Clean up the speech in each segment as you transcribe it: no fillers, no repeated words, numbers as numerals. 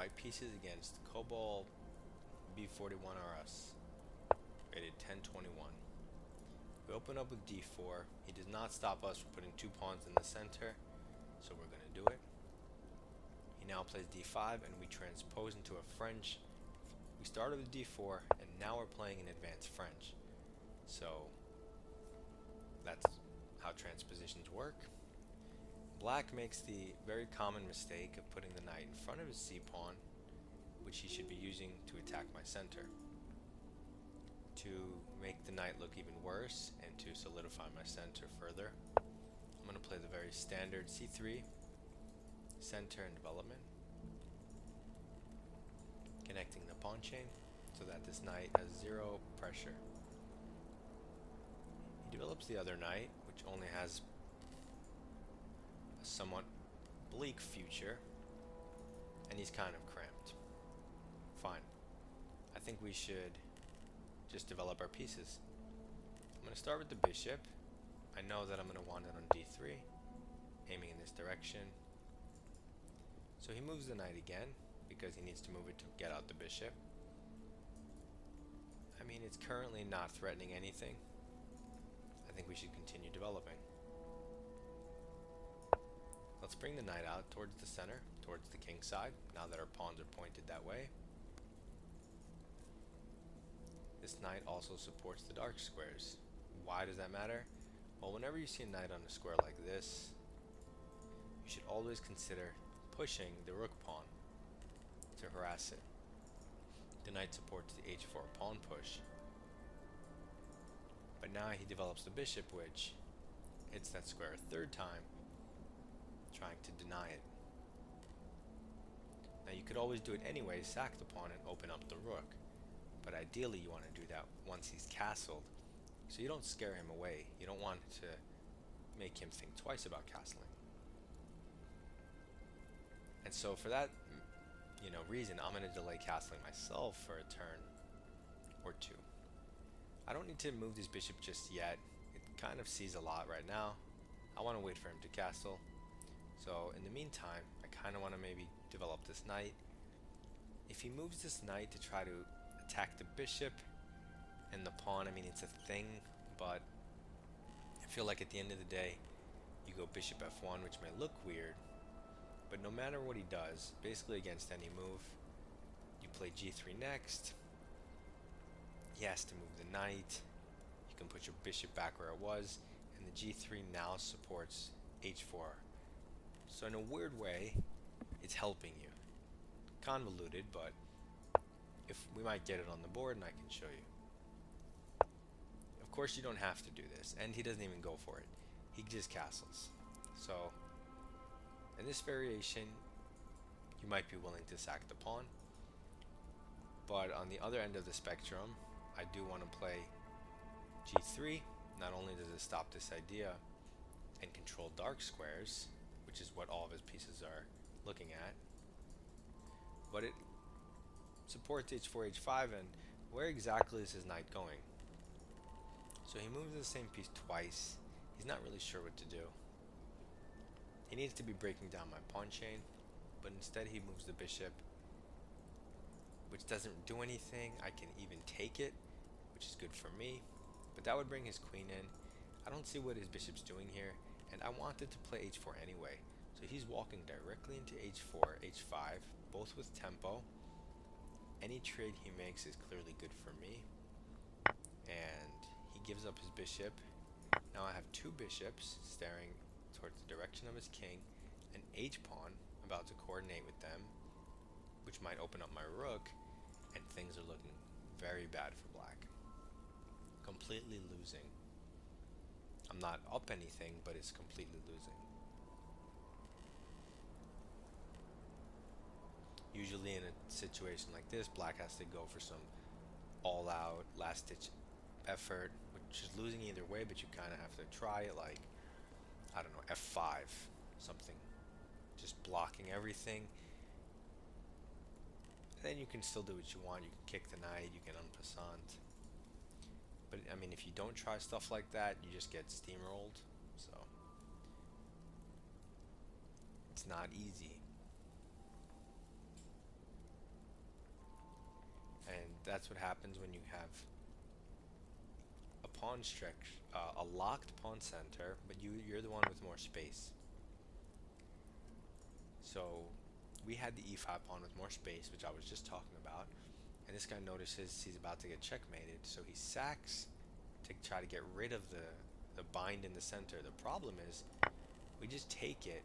white pieces against Cobalt B41RS, rated 1021. We open up with d4. He does not stop us from putting 2 pawns in the center, so we're going to do it. He now plays d5, and we transpose into a French. We started with d4, and now we're playing an advanced French. So that's how transpositions work. Black makes the very common mistake of putting the knight in front of his c-pawn, which he should be using to attack my center. To make the knight look even worse and to solidify my center further, I'm going to play the very standard c3, center and development, connecting the pawn chain so that this knight has zero pressure. He develops the other knight, which only has a somewhat bleak future, and he's kind of cramped. Fine. I think we should just develop our pieces. I'm going to start with the bishop. I know that I'm going to want it on d3, aiming in this direction. So he moves the knight again, because he needs to move it to get out the bishop. I mean, it's currently not threatening anything. I think we should continue developing. Let's bring the knight out towards the center, towards the king side, now that our pawns are pointed that way. This knight also supports the dark squares. Why does that matter? Well, whenever you see a knight on a square like this, you should always consider pushing the rook pawn to harass it. The knight supports the h4 pawn push. But now he develops the bishop, which hits that square a third time, trying to deny it. Now you could always do it anyway, sack the pawn and open up the rook. But ideally you want to do that once he's castled, so you don't scare him away. You don't want to make him think twice about castling. And so for that reason, I'm going to delay castling myself for a turn or two. I don't need to move this bishop just yet. It kind of sees a lot right now. I want to wait for him to castle. So in the meantime, I kind of want to maybe develop this knight. If he moves this knight to try to attack the bishop and the pawn, I mean, it's a thing, but I feel like at the end of the day, you go bishop f1, which may look weird, but no matter what he does, basically against any move, you play g3 next. He has to move the knight. You can put your bishop back where it was, and the g3 now supports h4. So in a weird way, it's helping you. Convoluted, but if we might get it on the board, and I can show you. Of course, you don't have to do this, and he doesn't even go for it. He just castles. So in this variation, you might be willing to sack the pawn, but on the other end of the spectrum, I do want to play g3. Not only does it stop this idea and control dark squares, which is what all of his pieces are looking at, but it supports h4, h5, and where exactly is his knight going? So he moves the same piece twice. He's not really sure what to do. He needs to be breaking down my pawn chain, but instead he moves the bishop, which doesn't do anything. I can even take it, which is good for me, but that would bring his queen in. I don't see what his bishop's doing here, and I wanted to play h4 anyway. So he's walking directly into h4, h5, both with tempo. Any trade he makes is clearly good for me, and he gives up his bishop. Now I have two bishops staring towards the direction of his king, an h-pawn about to coordinate with them, which might open up my rook, and things are looking very bad for black. Completely losing. I'm not up anything, but it's completely losing. Usually in a situation like this, black has to go for some all-out, last-ditch effort, which is losing either way, but you kind of have to try it, like, I don't know, f5, something. Just blocking everything. Then you can still do what you want. You can kick the knight, you can en passant. But, I mean, if you don't try stuff like that, you just get steamrolled. So, it's not easy. that's what happens when you have a pawn stretch, a locked pawn center, but you're the one with more space. So we had the e5 pawn with more space, which I was just talking about, and this guy notices he's about to get checkmated, so he sacks to try to get rid of the bind in the center. The problem is we just take it,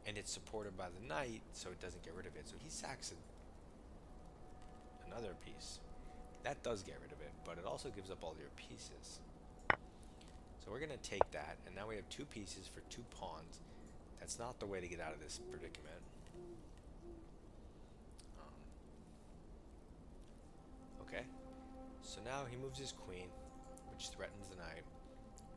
and it's supported by the knight, so it doesn't get rid of it. So he sacks another piece. That does get rid of it, but it also gives up all your pieces. So we're going to take that, and now we have two pieces for two pawns. That's not the way to get out of this predicament. Okay, so now he moves his queen, which threatens the knight,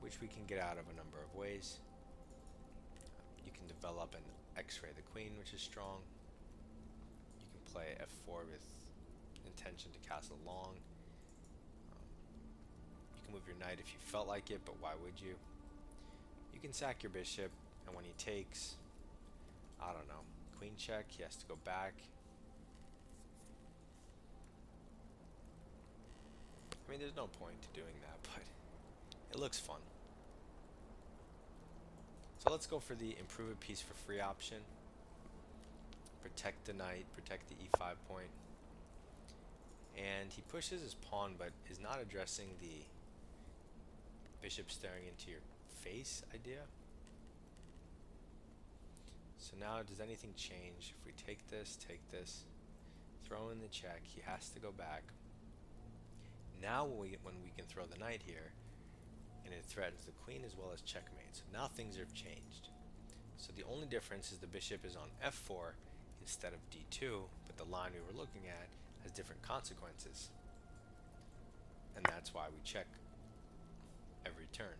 which we can get out of a number of ways. You can develop an x-ray the queen, which is strong. You can play f4 with intention to castle long. You can move your knight if you felt like it, but why would you? You can sack your bishop, and when he takes, I don't know, queen check, he has to go back. I mean, there's no point to doing that, but it looks fun. So let's go for the improve a piece for free option. Protect the knight, protect the e5 point. And he pushes his pawn, but is not addressing the bishop staring into your face idea. So now, does anything change? If we take this, throw in the check, he has to go back. Now when we can throw the knight here, and it threatens the queen as well as checkmate. So now things have changed. So the only difference is the bishop is on f4 instead of d2, but the line we were looking at has different consequences. And that's why we check every turn.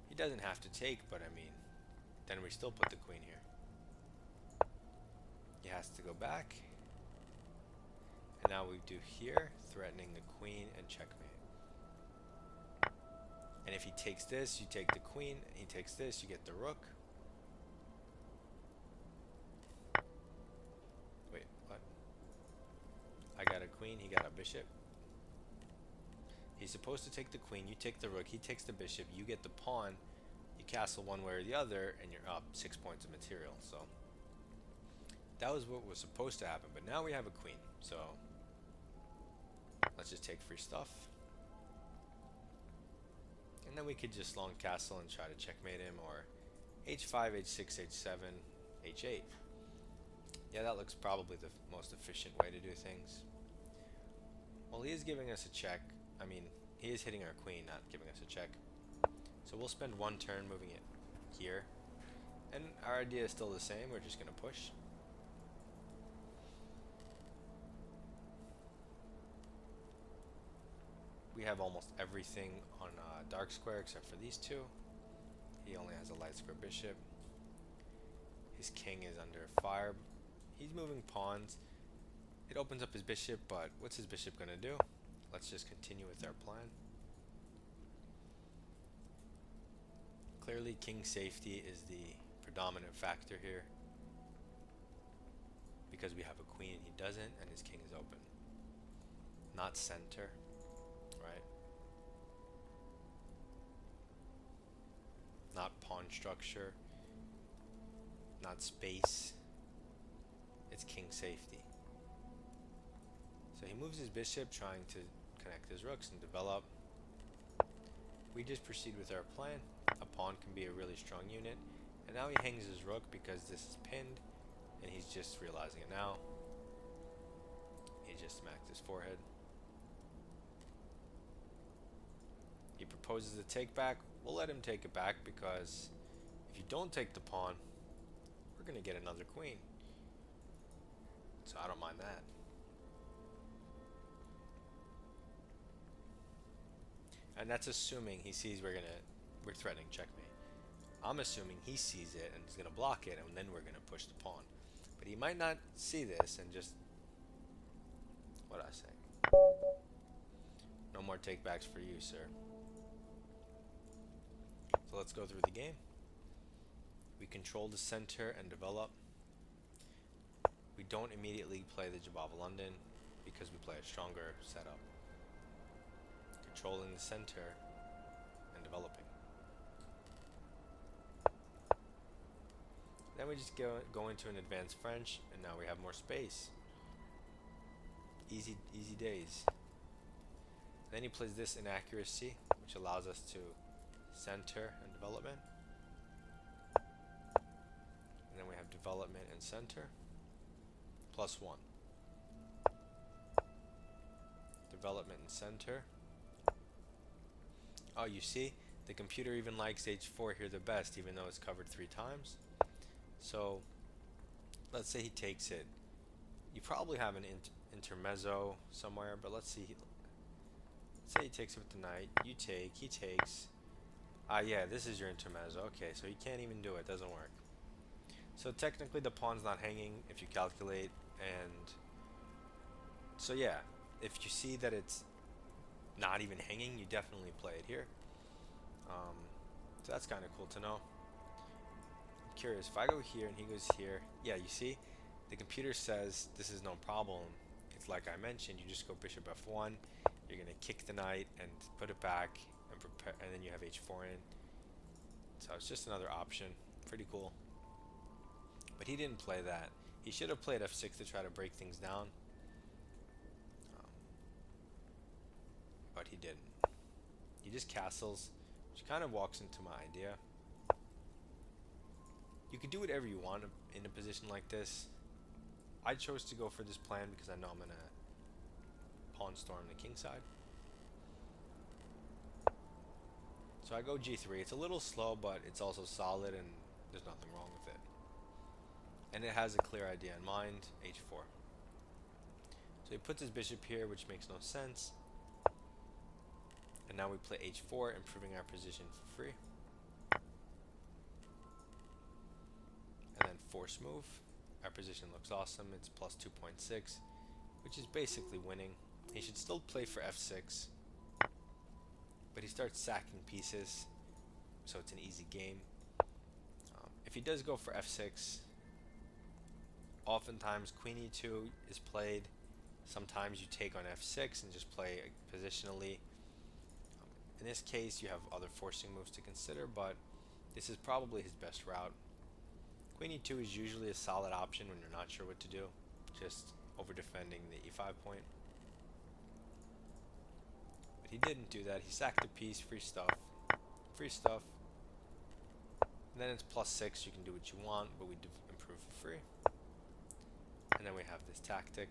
He doesn't have to take, but I mean, then we still put the queen here. He has to go back. And now we do here, threatening the queen and checkmate. And if he takes this, you take the queen. He takes this, you get the rook. Wait, what? I got a queen, he got a bishop. He's supposed to take the queen, you take the rook, he takes the bishop, you get the pawn, you castle one way or the other, and you're up 6 points of material. So that was what was supposed to happen, but now we have a queen. So let's just take free stuff. And then we could just long castle and try to checkmate him, or h5, h6, h7, h8. Yeah, that looks probably the most efficient way to do things. Well, he is giving us a check. I mean, he is hitting our queen, not giving us a check. So we'll spend one turn moving it here. And our idea is still the same. We're just going to push. We have almost everything on dark square except for these two. He only has a light square bishop. His king is under fire. He's moving pawns. It opens up his bishop, but what's his bishop going to do? Let's just continue with our plan. Clearly, king safety is the predominant factor here, because we have a queen and he doesn't, and his king is open. Not center, right? Not pawn structure, not space. It's king safety. So he moves his bishop, trying to connect his rooks and develop. We just proceed with our plan. A pawn can be a really strong unit. And now he hangs his rook because this is pinned, and he's just realizing it now. He just smacked his forehead. He proposes a take back. We'll let him take it back, because if you don't take the pawn, we're going to get another queen. So I don't mind that. And that's assuming he sees we're threatening checkmate. I'm assuming he sees it and is going to block it, and then we're going to push the pawn. But he might not see this and just... What'd I say? No more takebacks for you, sir. So let's go through the game. We control the center and develop. We don't immediately play the Jabava London because we play a stronger setup, controlling the center and developing. Then we just go into an advanced French, and now we have more space. Easy days. Then he plays this inaccuracy, which allows us to center and development. And then we have development and center. +1. Development and center. Oh, you see? The computer even likes H4 here the best, even though it's covered 3 times. So, let's say he takes it. You probably have an intermezzo somewhere, but let's see. Let's say he takes it with the knight. You take, he takes. Yeah, this is your intermezzo. Okay, so he can't even do it. Doesn't work. So technically the pawn's not hanging if you calculate, and so yeah, if you see that it's not even hanging, you definitely play it here. So that's kind of cool to know. I'm curious, if I go here and he goes here, yeah, you see, the computer says this is no problem. It's like I mentioned, you just go bishop f1, you're gonna kick the knight and put it back and prepare, and then you have h4 in. So it's just another option. Pretty cool. But he didn't play that. He should have played f6 to try to break things down. But he didn't. He just castles, which kind of walks into my idea. You could do whatever you want in a position like this. I chose to go for this plan because I know I'm going to pawn storm the king side. So I go g3. It's a little slow, but it's also solid, and there's nothing wrong with it. And it has a clear idea in mind, h4. So he puts his bishop here, which makes no sense. And now we play h4, improving our position for free. And then force move. Our position looks awesome. It's plus 2.6, which is basically winning. He should still play for f6, but he starts sacking pieces, so it's an easy game. If he does go for f6, oftentimes queen e2 is played. Sometimes you take on f6 and just play positionally. In this case, you have other forcing moves to consider, but this is probably his best route. Queen e2 is usually a solid option when you're not sure what to do, just over defending the e5 point. But he didn't do that. He sacked a piece, free stuff. Free stuff. And then it's +6, you can do what you want, but we improve for free. And then we have this tactic.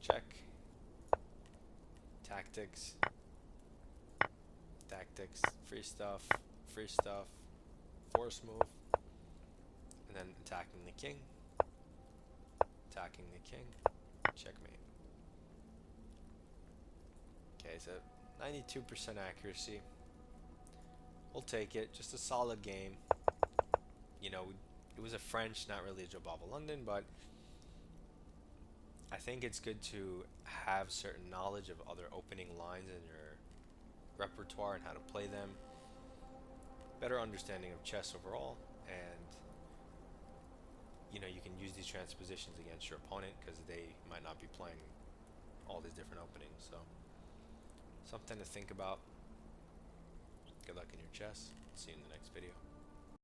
Check. Tactics. Tactics. Free stuff. Free stuff. Force move. And then attacking the king. Attacking the king. Checkmate. Okay, so 92% accuracy. We'll take it. Just a solid game. You know, it was a French, not really a Jabava London, but I think it's good to have certain knowledge of other opening lines in your repertoire and how to play them. Better understanding of chess overall, and you know, you can use these transpositions against your opponent because they might not be playing all these different openings. So something to think about. Good luck in your chess. See you in the next video.